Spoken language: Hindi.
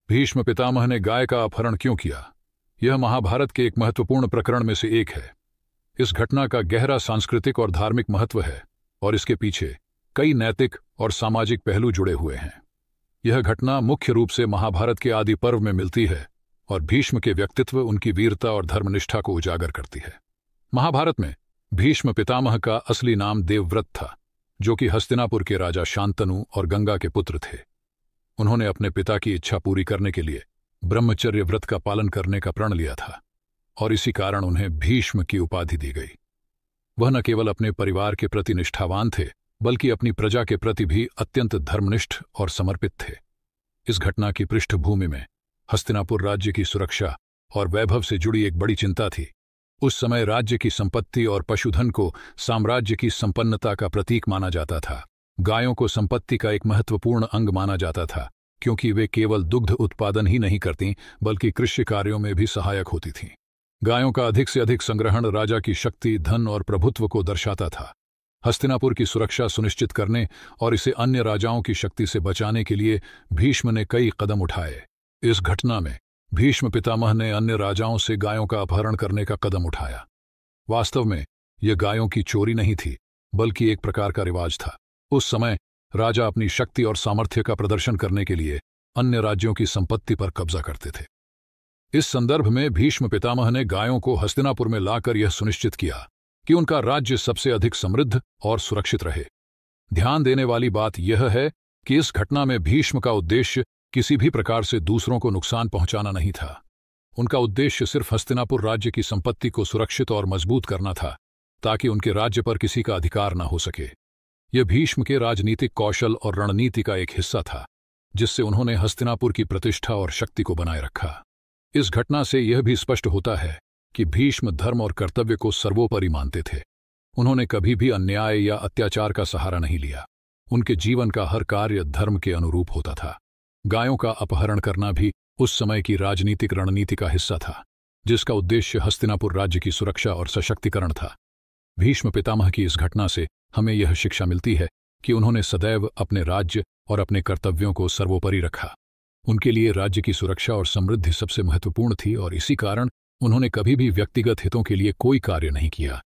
भीष्म पितामह ने गाय का अपहरण क्यों किया? यह महाभारत के एक महत्वपूर्ण प्रकरण में से एक है। इस घटना का गहरा सांस्कृतिक और धार्मिक महत्व है और इसके पीछे कई नैतिक और सामाजिक पहलू जुड़े हुए हैं। यह घटना मुख्य रूप से महाभारत के आदि पर्व में मिलती है और भीष्म के व्यक्तित्व, उनकी वीरता और धर्मनिष्ठा को उजागर करती है। महाभारत में भीष्म पितामह का असली नाम देवव्रत था, जो कि हस्तिनापुर के राजा शांतनु और गंगा के पुत्र थे। उन्होंने अपने पिता की इच्छा पूरी करने के लिए ब्रह्मचर्य व्रत का पालन करने का प्रण लिया था और इसी कारण उन्हें भीष्म की उपाधि दी गई। वह न केवल अपने परिवार के प्रति निष्ठावान थे, बल्कि अपनी प्रजा के प्रति भी अत्यंत धर्मनिष्ठ और समर्पित थे। इस घटना की पृष्ठभूमि में हस्तिनापुर राज्य की सुरक्षा और वैभव से जुड़ी एक बड़ी चिंता थी। उस समय राज्य की संपत्ति और पशुधन को साम्राज्य की संपन्नता का प्रतीक माना जाता था। गायों को संपत्ति का एक महत्वपूर्ण अंग माना जाता था, क्योंकि वे केवल दुग्ध उत्पादन ही नहीं करतीं, बल्कि कृषि कार्यों में भी सहायक होती थीं। गायों का अधिक से अधिक संग्रहण राजा की शक्ति, धन और प्रभुत्व को दर्शाता था। हस्तिनापुर की सुरक्षा सुनिश्चित करने और इसे अन्य राजाओं की शक्ति से बचाने के लिए भीष्म ने कई कदम उठाए। इस घटना में भीष्म पितामह ने अन्य राजाओं से गायों का अपहरण करने का कदम उठाया। वास्तव में यह गायों की चोरी नहीं थी, बल्कि एक प्रकार का रिवाज था। उस समय राजा अपनी शक्ति और सामर्थ्य का प्रदर्शन करने के लिए अन्य राज्यों की संपत्ति पर कब्जा करते थे। इस संदर्भ में भीष्म पितामह ने गायों को हस्तिनापुर में लाकर यह सुनिश्चित किया कि उनका राज्य सबसे अधिक समृद्ध और सुरक्षित रहे। ध्यान देने वाली बात यह है कि इस घटना में भीष्म का उद्देश्य किसी भी प्रकार से दूसरों को नुकसान पहुंचाना नहीं था। उनका उद्देश्य सिर्फ हस्तिनापुर राज्य की संपत्ति को सुरक्षित और मजबूत करना था, ताकि उनके राज्य पर किसी का अधिकार न हो सके। यह भीष्म के राजनीतिक कौशल और रणनीति का एक हिस्सा था, जिससे उन्होंने हस्तिनापुर की प्रतिष्ठा और शक्ति को बनाए रखा। इस घटना से यह भी स्पष्ट होता है कि भीष्म धर्म और कर्तव्य को सर्वोपरि मानते थे। उन्होंने कभी भी अन्याय या अत्याचार का सहारा नहीं लिया। उनके जीवन का हर कार्य धर्म के अनुरूप होता था। गायों का अपहरण करना भी उस समय की राजनीतिक रणनीति का हिस्सा था, जिसका उद्देश्य हस्तिनापुर राज्य की सुरक्षा और सशक्तिकरण था। भीष्म पितामह की इस घटना से हमें यह शिक्षा मिलती है कि उन्होंने सदैव अपने राज्य और अपने कर्तव्यों को सर्वोपरि रखा। उनके लिए राज्य की सुरक्षा और समृद्धि सबसे महत्वपूर्ण थी और इसी कारण उन्होंने कभी भी व्यक्तिगत हितों के लिए कोई कार्य नहीं किया।